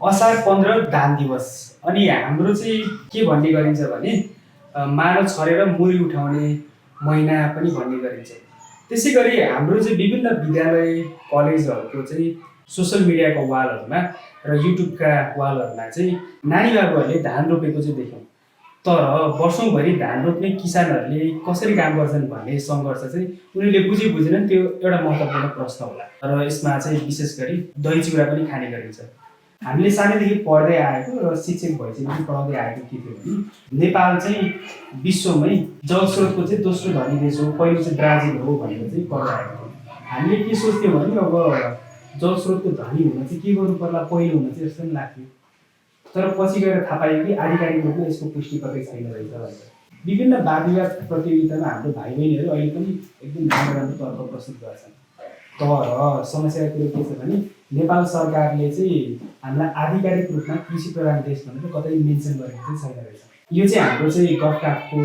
असार 15 दान दिवस। अनि हाम्रो चाहिँ के भन्ने गरिन्छ भने मानव छरेर मुरी उठाउने महिना पनि भन्ने गरिन्छ। त्यसै गरी हाम्रो चाहिँ विभिन्न विद्यालय कलेजहरूको चाहिँ सोसल मिडियाको वालहरूमा र युट्युबका वालहरूमा चाहिँ नानी बाबुहरूले धान रोपेको चाहिँ देख्यौँ। तर वर्षौँभरि धान रोप्ने किसानहरूले कसरी काम गर्छन् भन्ने सङ्घर्ष चाहिँ उनीहरूले बुझेनन्। त्यो एउटा महत्त्वपूर्ण प्रश्न होला। र यसमा चाहिँ विशेष गरी दही चिउरा पनि खाने गरिन्छ। हामीले सानैदेखि पढ्दै आएको र शिक्षक भइसकेपछि पढाउँदै आएको के थियो भने नेपाल चाहिँ विश्वमै जलस्रोतको चाहिँ दोस्रो धनी देश हो, पहिलो चाहिँ ब्राजिल हो भनेर चाहिँ पढ्दै आएको थियो। हामीले के सोच्थ्यौँ भने अब जलस्रोतको धनी हुन चाहिँ के गर्नु पर्ला, पहिलो हुन चाहिँ जस्तो पनि लाग्थ्यो। तर पछि गएर थाहा पायो कि आधिकारिक रूपमा यसको पुष्टि कतै छैन रहेछ भनेर। विभिन्न वाद विवाद प्रतियोगितामा हाम्रो भाइ बहिनीहरू अहिले पनि एकदम राम्रो राम्रो तर्क प्रस्तुत गर्छन्। तर समस्याको कुरो के छ भने नेपाल सरकारले चाहिँ हामीलाई आधिकारिक रूपमा कृषि प्रधान देश भनेर कतै मेन्सन गरेको चाहिँ छैन रहेछ। यो चाहिँ हाम्रो चाहिँ गफकाफको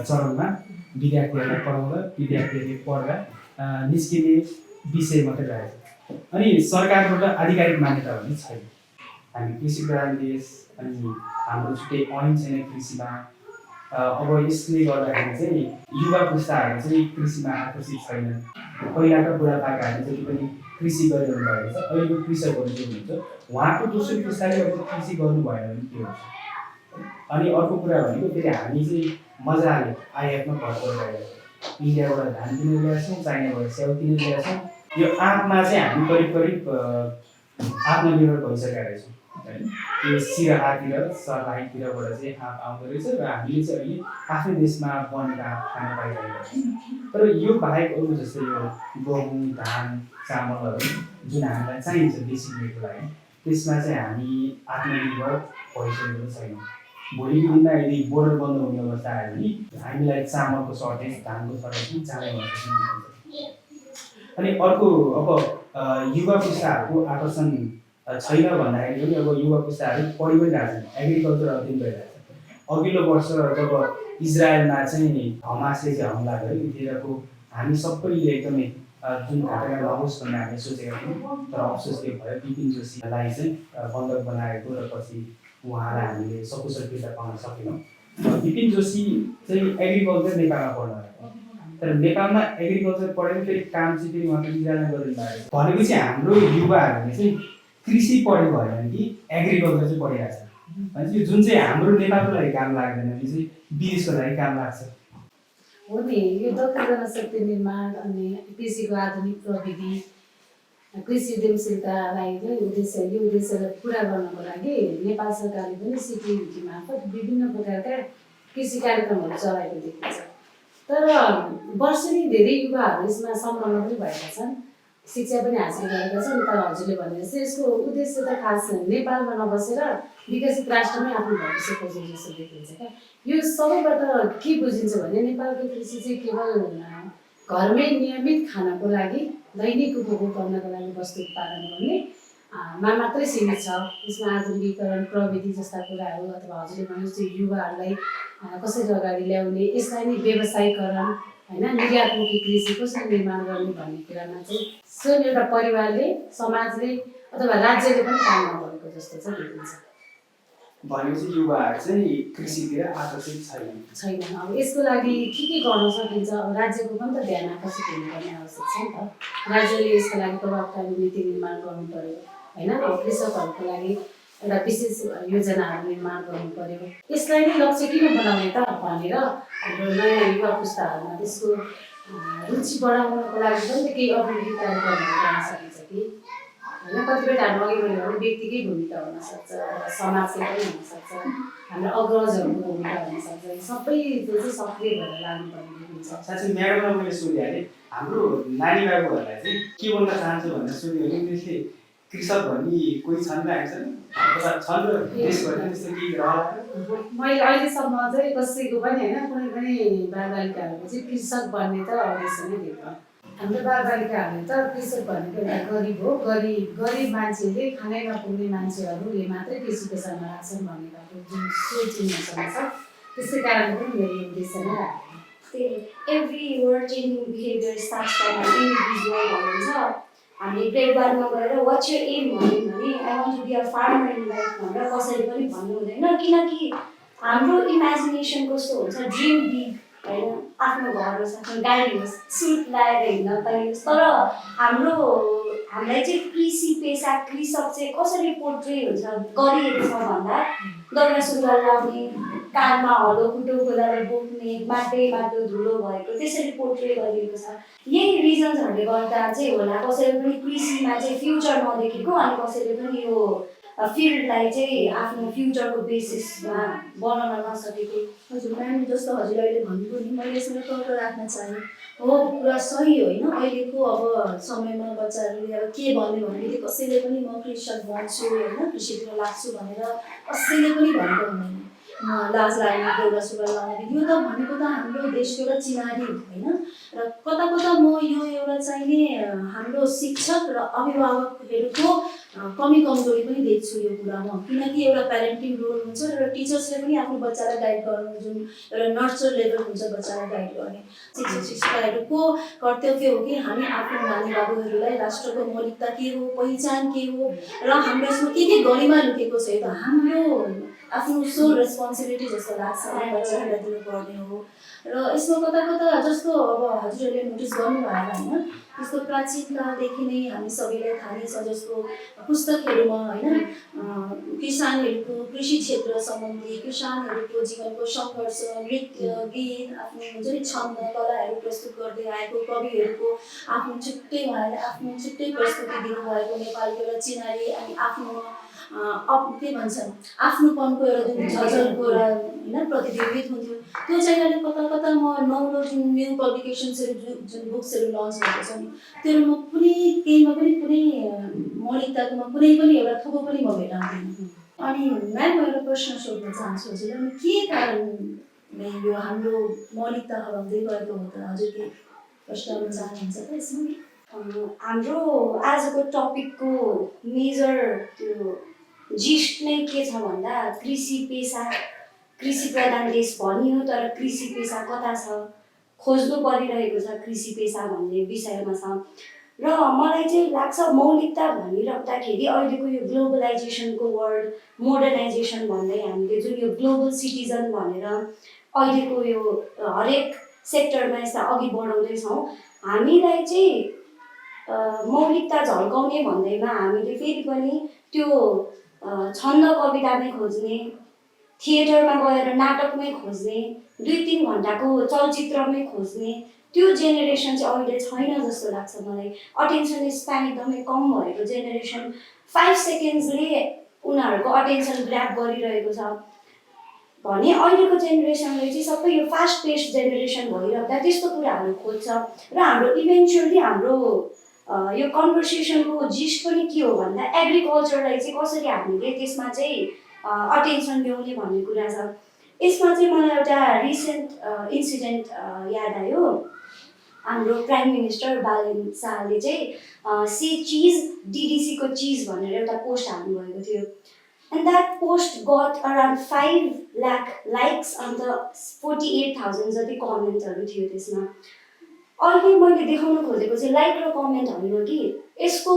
चरणमा विद्यार्थीहरूलाई पढाउँदा विद्यार्थीहरूले पढ्दा निस्किने विषय मात्रै रहेछ। अनि सरकारबाट आधिकारिक मान्यता भन्ने छैन। हामी कृषि प्रधान देश, अनि हाम्रो छुट्टै ऐन छैन कृषिमा। अब यसले गर्दाखेरि चाहिँ युवा पुस्ताहरू चाहिँ कृषिमा आकर्षित छैनन्। पहिलाका बुढापाकाहरूले जति पनि कृषि गरिरहनु भएको छ, अहिलेको कृषकहरू जो हुनुहुन्छ उहाँको दोस्रो पुस्ताले अब कृषि गर्नु भएन भने के हुन्छ। अनि अर्को कुरा भनेको फेरि हामी चाहिँ मजाले आयातमा भर गरिरहेको छौँ। इन्डियाबाट धान किनेर ल्याएछौँ, चाइनाबाट स्याउ किनेर ल्याएछौँ। यो आँपमा चाहिँ हामी करिब आत्मनिर्भर भइसकेका रहेछौँ होइन। यो सिराहातिर सर्लाहीतिरबाट चाहिँ आँप आउँदो रहेछ र हामीले चाहिँ अहिले आफ्नै देशमा बनेर खान पाइरहेका छौँ। तर यो बाहेक अरू जस्तै यो गहुँ, धान, चामलहरू जुन हामीलाई चाहिन्छ बेसिक निडको लागि, त्यसमा चाहिँ हामी आत्मनिर्भर भइसकेको छैनौँ। भोलिको दिनमा यदि बोर्डर बन्द हुने अवस्था आयो भने हामीलाई चामलको सर्टेज, धानको सर्टेज पनि चाँडै भएर सक्छ। अनि अर्को अब युवा पुस्ताहरूको आकर्षण छैन भन्दाखेरि पनि अब युवा पुस्ताहरू पढि पनि रहेछन्, एग्रिकल्चर अध्ययन गरिरहेछन्। अघिल्लो वर्ष जब इजरायलमा चाहिँ हमासले चाहिँ हमला गर्यो, त्यतिखेरको हामी सबैले एकदमै जुन घटना नहोस् भनेर हामीले सोचेका थियौँ। तर अफसोस के भयो, बिपिन जोशीलाई चाहिँ बन्धक बनाएको र पछि उहाँलाई हामीले सकुशल फिर्ता पाउन सकेनौँ। बिपिन जोशी चाहिँ एग्रिकल्चर नेपालमा पढ्न गएको, तर नेपालमा एग्रिकल्चर पढेर फेरि काम चाहिँ फेरि उहाँको इजरायलमा गरिदिनु भएको। भनेपछि हाम्रो युवाहरूले चाहिँ कृषि पढेको होइन कि एग्रिकल्चर चाहिँ पढिरहेको छ। भनेपछि जुन चाहिँ हाम्रो नेपालको लागि काम लाग्दैन भने चाहिँ विदेशको लागि काम लाग्छ। हो नि, यो दक्ष जनशक्ति निर्माण अनि कृषिको आधुनिक प्रविधि, कृषि उद्यमशीलतालाई चाहिँ उद्देश्यलाई पुरा गर्नको लागि नेपाल सरकारले पनि सिटियुटी मार्फत विभिन्न प्रकारका कृषि कार्यक्रमहरू चलाएको देखिन्छ। तर वर्षेनी धेरै युवाहरू यसमा संलग्न पनि भएका छन्, शिक्षा पनि हासिल गरेका छन्। तर हजुरले भने जस्तै यसको उद्देश्य त खास नेपालमा नबसेर विकसित राष्ट्रमै आफ्नो भविष्य खोज्ने जस्तो देखिन्छ क्या। यो सबैबाट के बुझिन्छ भने नेपालको कृषि चाहिँ केवल घरमै नियमित खानको लागि, दैनिक उपभोग गर्नको लागि वस्तु उत्पादन गर्ने मा मात्रै सीमित छ। यसमा आधुनिकीकरण, प्रविधि जस्ता कुराहरू अथवा हजुरले भने जस्तो युवाहरूलाई कसरी अगाडि ल्याउने, यसलाई नै व्यवसायीकरण होइन, निर्यातमुखी कृषि कसरी निर्माण गर्ने भन्ने कुरामा चाहिँ स्वयं एउटा परिवारले, समाजले अथवा राज्यले पनि काम नगरेको जस्तो चाहिँ देखिन्छ। भनेपछि युवाहरू चाहिँ कृषितिर आकर्षित छैनन्। अब यसको लागि के गर्न सकिन्छ? अब राज्यको पनि त ध्यान आकर्षित हुनुपर्ने आवश्यक छ नि त। राज्यले यसको लागि प्रभावकारी नीति निर्माण गर्नु पर्यो होइन। अब कृषकहरूको लागि एउटा विशेष योजनाहरू निर्माण गर्नु पर्यो। यसलाई नै लक्ष्य किन बनाउने त भनेर हाम्रो नयाँ युवा पुस्ताहरूमा त्यसको रुचि बढाउनको लागि पनि त केही अभिवृद्धि कार्यक्रमहरू गर्न सकिन्छ कि होइन। कतिपय ठाउँमा अघि मैले भने व्यक्तिकै भूमिका हुनसक्छ, समाजकै पनि हुनसक्छ, हाम्रो अग्रजहरूको भूमिका हुनसक्छ। सबैले चाहिँ सक्रिय भएर लाग्नुपर्ने देखिन्छ। साँच्चै म्याडमलाई मैले सोधिहालेँ, हाम्रो नानी बाबुहरूलाई चाहिँ के भन्न चाहन्छु भनेर सोध्यो भने त्यसले कृषक भन्ने कोही छन् र आइछन् अथवा छन् र देशभरि त्यस्तो केही रहला? मैले अहिलेसम्म चाहिँ कसैको पनि होइन, कुनै पनि बालबालिकाहरूको चाहिँ कृषक बन्ने त अवश्य नै देख्दैन। हाम्रो बालबालिकाहरूले त कृषक भनेको एउटा गरिब हो, गरिब मान्छेले खानै नपुग्ने मान्छेहरूले मात्रै कृषि पेसामा लाग्छन् भन्ने खालको जुन सोच उनीहरूसँग छ, त्यसै कारण पनि मेरो उद्देश्य नै राखेको। Every work changing behavior starts from an individual भनिन्छ। हामीले ग्रेड 1 मा गएर वाट्स योर एम भन्यो भने I want to be a farmer in life भनेर कसैले पनि भन्नु हुँदैन, किनकि हाम्रो इमेजिनेसन कस्तो हुन्छ, ड्रिम बिग होइन, आफ्नो घर होस्, आफ्नो गाडी होस्, सुट लगाएर हिँड्न पाइयोस्। तर हामीलाई चाहिँ कृषि पेसा, कृषक चाहिँ कसरी पोर्ट्रे हुन्छ गरिएको छ भन्दा दौरा सुरुवाल लाउने, कानमा हलो कुटो खोलाले बोक्ने, माटो धुलो भएको त्यसरी पोर्ट्रे गरिएको छ। यही रिजन्सहरूले गर्दा चाहिँ होला कसैले पनि कृषिमा चाहिँ फ्युचर नदेखेको, अनि कसैले पनि यो फिल्डलाई चाहिँ आफ्नो फ्युचरको बेसिसमा बनाउन नसकेको। हजुर म्याम, जस्तो हजुर अहिले भन्नुभयो नि, मैले यसमा तर्क राख्न चाहेँ। हो, कुरा सही होइन। अहिलेको अब समयमा बच्चाहरूले अब के भन्ने भन्ने कसैले पनि म कृषक बन्छु होइन, कृषितिर लाग्छु भनेर कसैले पनि भनेको हुँदैन। लाज लाग्ने, दौरा सुरुवाल लाउने, यो त भनेको त हाम्रो देशको एउटा चिनारी होइन। र कता कता म यो एउटा चाहिने हाम्रो शिक्षक र अभिभावकहरूको कमी कमजोरी पनि देख्छु यो कुरामा, किनकि एउटा प्यारेन्टिङ रोल हुन्छ र एउटा टिचर्सले पनि आफ्नो बच्चालाई गाइड गर्नु, जुन एउटा नर्चर लेभल हुन्छ बच्चालाई गाइड गर्ने, शिक्षक शिक्षिकाहरूको कर्तव्य हो कि हामी आफ्नो नानी बाबुहरूलाई राष्ट्रको मौलिकता के हो, पहिचान के हो, र हाम्रो यसमा के गरिमा लुकेको छ, यो त हाम्रो आफ्नो सोल रेस्पोन्सिबिलिटी जस्तो लाग्छ, बच्चाहरूलाई दिनुपर्ने हो। र यसमा कता कता जस्तो अब हजुरहरूले नोटिस गर्नुभयो होइन, जस्तो प्राचीन कालदेखि नै हामी सबैलाई थाहा नै छ, जस्तो पुस्तकहरूमा होइन किसानहरूको कृषि क्षेत्र सम्बन्धी, किसानहरूको जीवनको सङ्घर्ष, नृत्य, गीत, आफ्नो हुन्छ नि छन्द कलाहरू प्रस्तुत गर्दै आएको कविहरूको आफ्नो छुट्टै, उहाँहरूले आफ्नो छुट्टै प्रस्तुति दिनुभएको नेपालको एउटा चिनारी, अनि आफ्नो के भन्छन् आफ्नोपनको एउटा जुन झलझलको एउटा होइन प्रतिबिम्बित हुन्थ्यो। त्यो चाहिँ अहिले कता कता म नौलो जुन न्यू पब्लिकेसन्सहरू जुन बुक्सहरू लन्च भएको छ नि, त्योमा कुनै केहीमा पनि कुनै मौलिकताकोमा कुनै पनि एउटा थोपो पनि म भेटाउँदिनँ। अनि म्याम, म एउटा प्रश्न सोध्न चाहन्छु हजुरलाई, के कारणले यो हाम्रो मौलिकता हराउँदै गएको हो त? हजुर के प्रश्न चाहनुहुन्छ त यसमा? हाम्रो आजको टपिकको मेजर त्यो जिस्ट नै के छ भन्दा कृषि पेसा, कृषि प्रधान देश भनियो तर कृषि पेसा कता छ, खोज्नु परिरहेको छ कृषि पेसा भन्ने विषयमा छ। र मलाई चाहिँ लाग्छ मौलिकता भनिराख्दाखेरि अहिलेको यो ग्लोबलाइजेसनको वर्ल्ड, मोडर्नाइजेसन भन्दै हामीले जुन यो ग्लोबल सिटिजन भनेर अहिलेको यो हरेक सेक्टरमा यसलाई अघि बढाउँदैछौँ, हामीलाई चाहिँ मौलिकता झल्काउने भन्दैमा हामीले फेरि पनि त्यो छन्द कवितामै खोज्ने, थिएटरमा गएर नाटकमै खोज्ने, 2-3 घन्टाको चलचित्रमै खोज्ने त्यो जेनेरेसन चाहिँ अहिले छैन जस्तो लाग्छ मलाई। अटेन्सन स्प्यान एकदमै कम भएको जेनेरेसन, 5 सेकेन्ड्सले उनीहरूको अटेन्सन ग्र्याब गरिरहेको छ भने अहिलेको जेनेरेसनले चाहिँ सबै यो फास्ट पेस्ड जेनेरेसन भइरहँदा त्यस्तो कुराहरू खोज्छ। र हाम्रो इभेन्चुअली हाम्रो यो कन्भर्सेसनको जिस्ट पनि के हो भन्दा एग्रिकल्चरलाई चाहिँ कसरी हामीले त्यसमा चाहिँ अटेन्सन ल्याउने भन्ने कुरा छ। यसमा चाहिँ मलाई एउटा रिसेन्ट इन्सिडेन्ट याद आयो। हाम्रो प्राइम मिनिस्टर बालेन शाहले चाहिँ से चिज डिडिसीको चिज भनेर एउटा पोस्ट हाल्नुभएको थियो, and that post got around 5 lakh likes अन्त 48,000 जति कमेन्टहरू थियो त्यसमा। अहिले मैले देखाउन खोजेको चाहिँ लाइक र कमेन्ट होइन कि यसको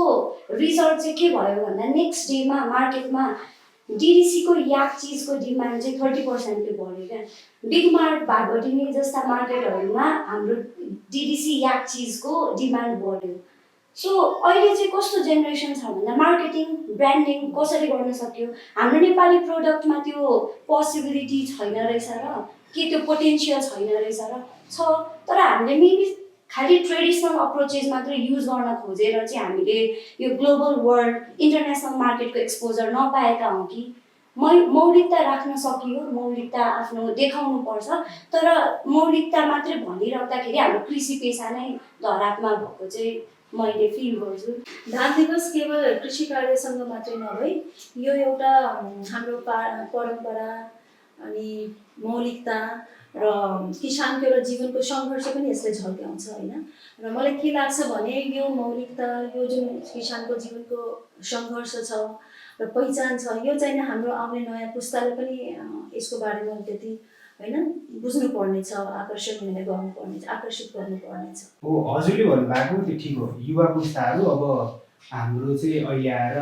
रिजल्ट चाहिँ के भयो भन्दा नेक्स्ट डेमा मार्केटमा डिडिसीको याक चिजको डिमान्ड चाहिँ 30%ले बढ्यो क्या। बिग मार्ट भाटभटिनी जस्ता मार्केटहरूमा हाम्रो डिडिसी याक चिजको डिमान्ड बढ्यो। सो अहिले चाहिँ कस्तो जेनेरेसन छ भन्दा मार्केटिङ, ब्रान्डिङ कसरी गर्न सक्यो, हाम्रो नेपाली प्रोडक्टमा त्यो पोसिबिलिटी छैन रहेछ र के त्यो पोटेन्सियल छैन रहेछ र छ, तर हामीले मेबी खालि ट्रेडिसनल अप्रोचेस मात्रै युज गर्न खोजेर चाहिँ हामीले यो ग्लोबल वर्ल्ड, इन्टरनेसनल मार्केटको एक्सपोजर नपाएका हौँ कि मौलिकता राख्न सकियो, मौलिकता आफ्नो देखाउनु पर्छ, तर मौलिकता मात्रै भनिराख्दाखेरि हाम्रो कृषि पेसा नै धरापमा भएको चाहिँ मैले फिल गर्छु। धान दिवस केवल कृषि कार्यसँग मात्रै नभई यो एउटा हाम्रो परम्परा अनि मौलिकता र किसानको एउटा जीवनको सङ्घर्ष पनि यसले झल्क्याउँछ होइन। र मलाई के लाग्छ भने यो मौलिकता, यो जुन किसानको जीवनको सङ्घर्ष छ र पहिचान छ, यो चाहिँ हाम्रो आउने नयाँ पुस्ताले पनि यसको बारेमा त्यति होइन बुझ्नुपर्नेछ, आकर्षक हुने गर्नुपर्नेछ, आकर्षित गर्नुपर्नेछ। हो, हजुरले भन्नुभएको त्यो ठिक हो। युवा पुस्ताहरू अब हाम्रो चाहिँ अहिले आएर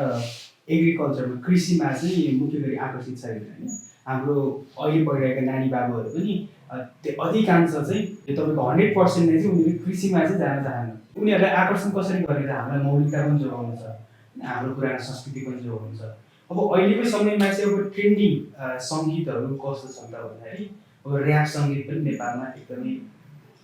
एग्रिकल्चरमा कृषिमा चाहिँ मुख्य गरी आकर्षित छैन होइन। हाम्रो अहिले पढिरहेका नानी बाबुहरू पनि त्यो अधिकांश चाहिँ यो तपाईँको 100% नै चाहिँ उनीहरू कृषिमा चाहिँ जान चाहन्न। उनीहरूलाई आकर्षण कसरी गर्ने त हामीलाई मौलिकता पनि जोगाउनु छ, हाम्रो पुरानो संस्कृति पनि जोगाउनु छ। अब अहिलेको समयमा चाहिँ अब ट्रेन्डिङ सङ्गीतहरू कस्तो छ त भन्दाखेरि अब ऱ्याप सङ्गीत पनि नेपालमा एकदमै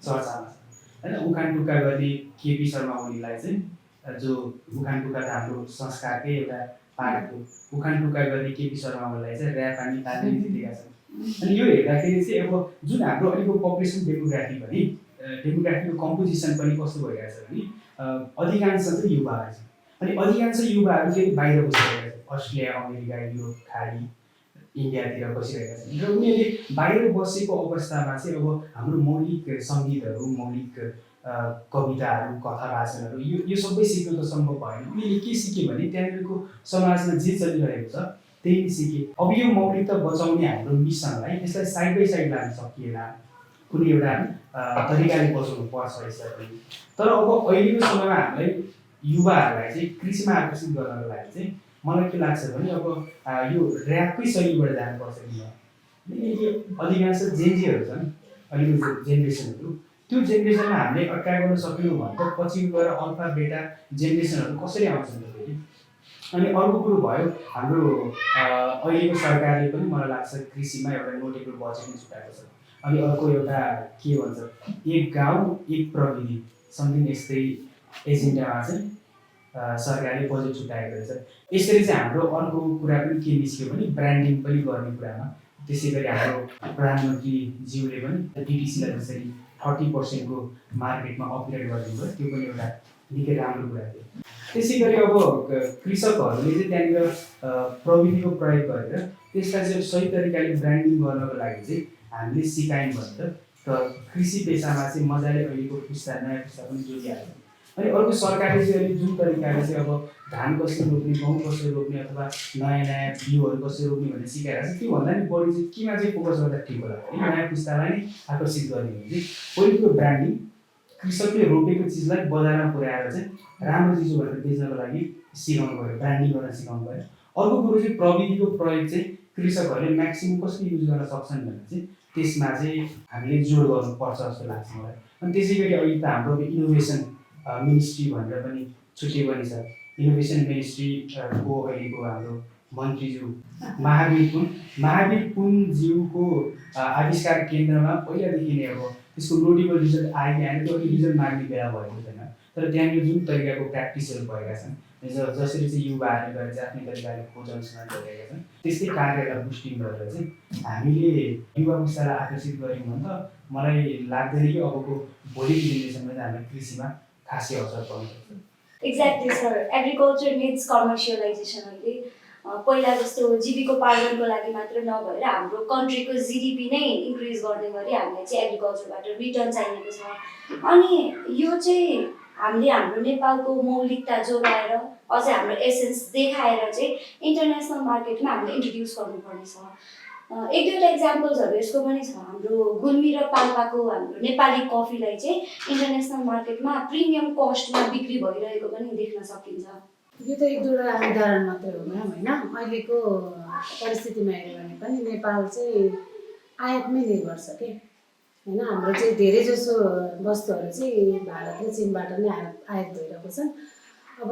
चर्चामा छ होइन। उखान टुक्का गर्ने केपी शर्मा ओलीलाई चाहिँ जो उखान टुक्का त हाम्रो संस्कारकै एउटा पार्ट हो, उखान टुक्का गर्ने केपी शर्मा ओलीलाई चाहिँ ऱ्याप हामी तान्ने जितेका छन्। अनि यो हेर्दाखेरि चाहिँ अब जुन हाम्रो अहिलेको पपुलेसन डेमोग्राफी भने डेमोग्राफीको कम्पोजिसन पनि कस्तो भइरहेको छ भने अधिकांश चाहिँ युवाहरू छन्। अनि अधिकांश युवाहरू चाहिँ बाहिर बसिरहेका छन्, अस्ट्रेलिया, अमेरिका, युरोप, खाडी, इन्डियातिर बसिरहेका छन्। र उनीहरूले बाहिर बसेको अवस्थामा चाहिँ अब हाम्रो मौलिक सङ्गीतहरू, मौलिक कविताहरू, कथा वाचनहरू यो सबै सिक्नु त सम्भव भएन। उनीहरूले के सिके भने त्यहाँनिरको समाजमा जे चलिरहेको छ त्यही सिके। अब यो मौलिकता बचाउने हाम्रो मिसनलाई यसलाई साइड बाई साइड लान सकिएन, कुनै एउटा तरिकाले बचाउनु पर्छ यसलाई पनि। तर अब अहिलेको समयमा हामीलाई युवाहरूलाई चाहिँ कृषिमा आकर्षित गर्नको लागि चाहिँ मलाई के लाग्छ भने अब यो ऱ्यापकै शैलीबाट जानुपर्छ किन। अधिकांश जेनजीहरू छन् अहिलेको जेनेरेसनहरू, त्यो जेनेरेसनमा हामीले अट्र्याक्ट गर्न सक्यौँ भने त पछि गएर अल्फा बेटा जेनेरेसनहरू कसरी आउँछन् त फेरि। अनि अर्को कुरो भयो हाम्रो अहिलेको सरकारले पनि मलाई लाग्छ कृषिमा एउटा नोटेबल बजेट नै छुट्याएको छ। अनि अर्को एउटा के भन्छ एक गाउँ एक प्रविधि समथिङ यस्तै एजेन्डामा चाहिँ सरकारले बजेट छुट्याएको रहेछ। यसरी चाहिँ हाम्रो अर्को कुरा पनि के निस्क्यो भने ब्रान्डिङ पनि गर्ने कुरामा। त्यसै गरी हाम्रो प्रधानमन्त्रीज्यूले पनि डिटिसीलाई जसरी 30% को मार्केटमा अपग्रेड गरिदिनुभयो, त्यो पनि एउटा निकै राम्रो कुरा थियो। त्यसै गरी अब कृषकहरूले चाहिँ त्यहाँनिर प्रविधिको प्रयोग गरेर त्यसलाई चाहिँ सही तरिकाले ब्रान्डिङ गर्नको लागि चाहिँ हामीले सिकायौँ भनेर त कृषि पेसामा चाहिँ मजाले अहिलेको पुस्ता नयाँ पुस्ता पनि जोडिहाल्छ। अनि अर्को सरकारले चाहिँ अहिले जुन तरिकाले चाहिँ अब धान कसरी रोप्ने, गहुँ कसरी रोप्ने अथवा नयाँ नयाँ बिउहरू कसरी रोप्ने भनेर सिकाइरहेको छ, त्योभन्दा नि बढी चाहिँ केमा चाहिँ फोकस गर्दा ठिक होला भने नयाँ पुस्तालाई नै आकर्षित गर्ने भने चाहिँ पहिलो ब्रान्डिङ, कृषकले रोपेको चिजलाई बजारमा पुर्याएर चाहिँ राम्रो चिज भनेर बेच्नको लागि सिकाउनु पऱ्यो, ब्रान्डिङ गर्न सिकाउनु पऱ्यो। अर्को कुरो चाहिँ प्रविधिको प्रयोग चाहिँ कृषकहरूले म्याक्सिमम कसरी युज गर्न सक्छन् भने चाहिँ त्यसमा चाहिँ हामीले जोड गर्नुपर्छ जस्तो लाग्छ मलाई। अनि त्यसै गरी अहिले त हाम्रो इनोभेसन मिनिस्ट्री भनेर पनि छुट्टै पनि छ। इनोभेसन मिनिस्ट्रीको अहिलेको हाम्रो मन्त्रीज्यू महावीर पुनज्यूको आविष्कार केन्द्रमा पहिलादेखि नै अब त्यसको नोटेबल रिजल्ट आयो कि आएन त्यो रिजल्ट माग्ने बेला भएको छैन। तर त्यहाँनिर जुन तरिकाको प्र्याक्टिसहरू भएका छन्, जसरी चाहिँ युवाहरूले गएर चाहिँ आफ्नै तरिकाले खोज अनुसन्धान गरिरहेका छन्, त्यस्तै कार्यलाई बुस्टिङ गरेर चाहिँ हामीले युवा पुस्तालाई आकर्षित गऱ्यौँ भने त मलाई लाग्दैन कि अबको भोलिको जेनेरेसनमा चाहिँ हामीले कृषिमा खासै असर पर्न सक्छ। Exactly sir, agriculture needs commercialisation. अहिले पहिला जस्तो जीविकोपार्जनको लागि मात्र नभएर हाम्रो कन्ट्रीको जिडिपी नै इन्क्रिज गर्ने गरी हामीलाई चाहिँ एग्रिकल्चरबाट रिटर्न चाहिएको छ। अनि यो चाहिँ हामीले हाम्रो नेपालको मौलिकता जोगाएर अझै हाम्रो एसेन्स देखाएर चाहिँ इन्टरनेसनल मार्केटमा हामीले इन्ट्रोड्युस गर्नुपर्ने छ। एक दुईवटा इक्जाम्पल्सहरू यसको पनि छ। हाम्रो गुल्मी र पाल्पाको हाम्रो नेपाली कफीलाई चाहिँ इन्टरनेसनल मार्केटमा प्रिमियम कस्टमा बिक्री भइरहेको पनि देख्न सकिन्छ। यो त एक दुईवटा उदाहरण मात्रै हो म्याम होइन। अहिलेको परिस्थितिमा हेऱ्यो भने पनि नेपाल चाहिँ आयातमै निर्भर छ कि होइन। हाम्रो चाहिँ धेरै जसो वस्तुहरू चाहिँ भारत र चीनबाट नै आयात भइरहेको छन्। अब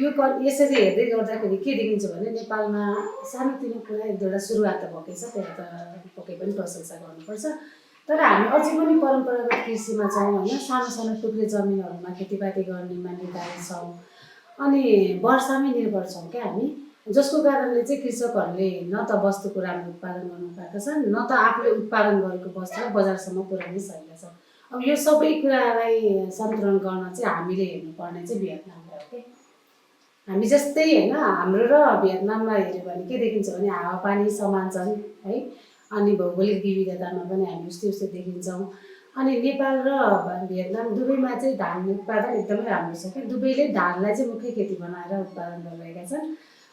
यो यसरी हेर्दै गर्दाखेरि के देखिन्छ भने नेपालमा सानोतिनो कुरा एक दुईवटा सुरुवात त भएकै छ, त्यसलाई त पक्कै पनि प्रशंसा गर्नुपर्छ। तर हामी अझै पनि परम्परागत कृषिमा छौँ होइन। सानो सानो टुक्रे जमिनहरूमा खेतीपाती गर्नेमा निर्धारित छौँ अनि वर्षामै निर्भर छौँ क्या हामी, जसको कारणले चाहिँ कृषकहरूले न त वस्तुको राम्रो उत्पादन गर्नु पाएका छन्, न त आफूले उत्पादन गरेको वस्तुलाई बजारसम्म पुर्याउनै सकेका छन्। अब यो सबै कुरालाई सन्तुलन गर्न चाहिँ हामीले हेर्नुपर्ने चाहिँ भियतनामलाई हो कि। हामी जस्तै होइन, हाम्रो र भियतनाममा हेऱ्यो भने के देखिन्छ भने हावापानी समान छन् है। अनि भौगोलिक विविधतामा पनि हामी उस्तै उस्तै देखिन्छौँ। अनि नेपाल र भियतनाम दुवैमा चाहिँ धान उत्पादन एकदमै राम्रो छ कि। दुवैले धानलाई चाहिँ मुख्य खेती बनाएर उत्पादन गरिरहेका छन्।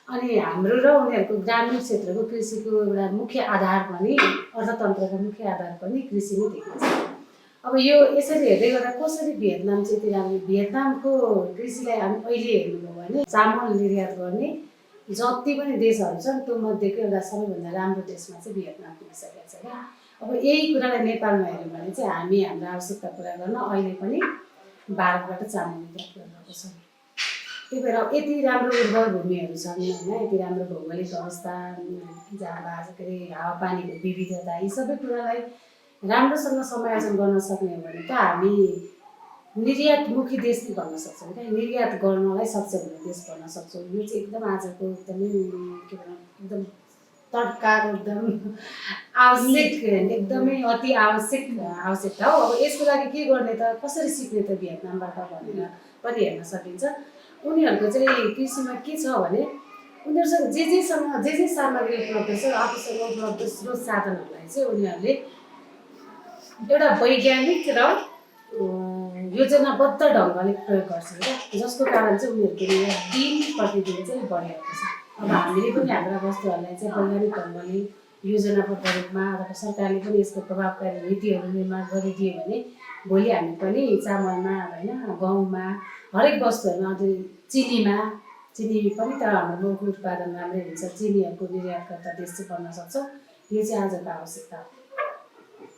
अनि हाम्रो र उनीहरूको ग्रामीण क्षेत्रको कृषिको एउटा मुख्य आधार पनि अर्थतन्त्रको मुख्य आधार पनि कृषि नै देखिन्छ। अब यो यसरी हेर्दै गर्दा कसरी भियतनाम चाहिँ यति राम्रो, भियतनामको कृषिलाई हामी अहिले हेर्नुभयो भने चामल निर्यात गर्ने जति पनि देशहरू छन् त्यो मध्येको एउटा सबैभन्दा राम्रो देशमा चाहिँ भियतनाम पुगिसकेको छ क्या। अब यही कुरालाई नेपालमा हेऱ्यौँ भने चाहिँ हामी हाम्रो आवश्यकता पुरा गर्न अहिले पनि भारतबाट चामल निर्यात गरिरहेको छौँ। त्यही भएर यति राम्रो उर्वर भूमिहरू छन् होइन, यति राम्रो भौगोलिक अवस्था, जहाँ के अरे हावापानीको विविधता, यी सबै कुरालाई राम्रोसँग समायोजन गर्न सक्ने हो भने त हामी निर्यातमुखी देश भन्न सक्छौँ क्या, निर्यात गर्नलाई सक्षम हुने देश भन्न सक्छौँ। यो चाहिँ एकदम आजको एकदमै के भनौँ एकदम तत्काल एकदम आवश्यक, एकदमै अति आवश्यकता हो। अब यसको लागि के गर्ने त, कसरी सिक्ने त भियतनामबाट भनेर पनि हेर्न सकिन्छ। उनीहरूको चाहिँ कृषिमा के छ भने उनीहरूसँग जे सामग्री उपलब्ध छ, आफूसँग उपलब्ध स्रोत साधनहरूलाई चाहिँ उनीहरूले एउटा वैज्ञानिक र योजनाबद्ध ढङ्गले प्रयोग गर्छन् क्या, जसको कारण चाहिँ उनीहरूको निर्यात दिन प्रतिदिन चाहिँ बढिरहेको छ। अब हामीले पनि हाम्रा वस्तुहरूलाई चाहिँ वैज्ञानिक ढङ्गले योजनाबद्ध रूपमा अथवा सरकारले पनि यसको प्रभावकारी नीतिहरू निर्माण गरिदियो भने भोलि हामी पनि चामलमा होइन, गहुँमा, हरेक वस्तुहरूमा, अझै चिनी पनि त हाम्रो मुलुकको उत्पादन राम्रै हुन्छ, चिनीहरूको निर्यातकर्ता देश चाहिँ बन्न सक्छौँ। यो चाहिँ आजको आवश्यकता हो।